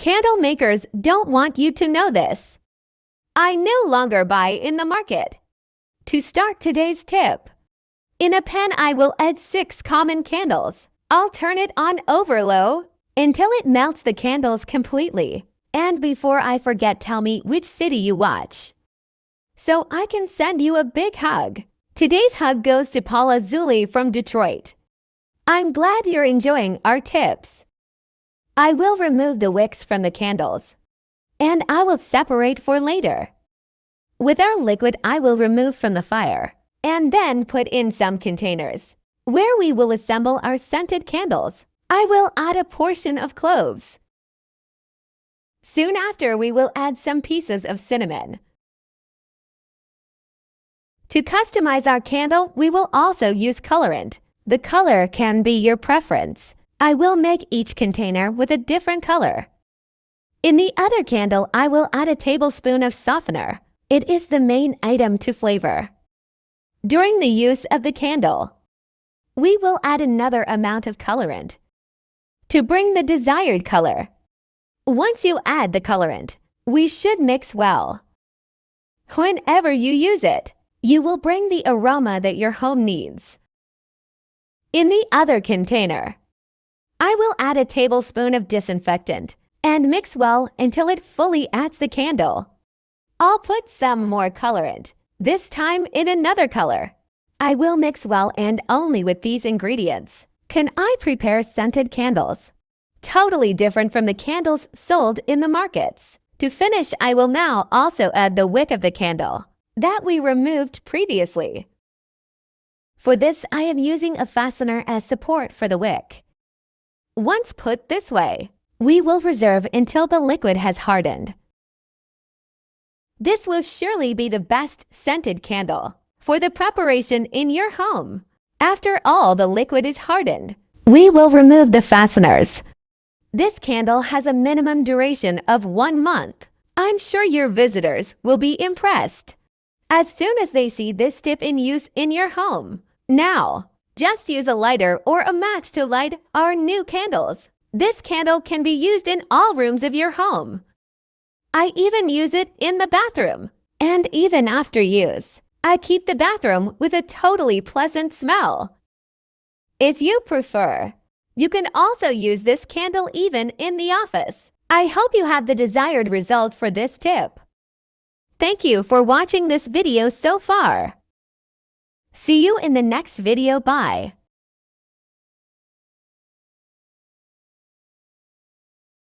Candle makers don't want you to know this. I no longer buy in the market. To start today's tip, in a pan I will add 6 common candles. I'll turn it on over low until it melts the candles completely. And before I forget, tell me which city you watch, so I can send you a big hug. Today's hug goes to Paula Zuli from Detroit. I'm glad you're enjoying our tips. I will remove the wicks from the candles, and I will separate for later. With our liquid, I will remove from the fire, and then put in some containers, where we will assemble our scented candles. I will add a portion of cloves. Soon after, we will add some pieces of cinnamon. To customize our candle, we will also use colorant. The color can be your preference. I will make each container with a different color. In the other candle, I will add a tablespoon of softener. It is the main item to flavor. During the use of the candle, we will add another amount of colorant to bring the desired color. Once you add the colorant, we should mix well. Whenever you use it, you will bring the aroma that your home needs. In the other container, I will add a tablespoon of disinfectant and mix well until it fully adds the candle. I'll put some more colorant, this time in another color. I will mix well, and only with these ingredients can I prepare scented candles, totally different from the candles sold in the markets. To finish, I will now also add the wick of the candle that we removed previously. For this, I am using a fastener as support for the wick. Once put this way, we will reserve until the liquid has hardened. This will surely be the best scented candle for the preparation in your home. After all the liquid is hardened, we will remove the fasteners. This candle has a minimum duration of 1 month. I'm sure your visitors will be impressed as soon as they see this tip in use in your home. Now, just use a lighter or a match to light our new candles. This candle can be used in all rooms of your home. I even use it in the bathroom. And even after use, I keep the bathroom with a totally pleasant smell. If you prefer, you can also use this candle even in the office. I hope you have the desired result for this tip. Thank you for watching this video so far. See you in the next video. Bye.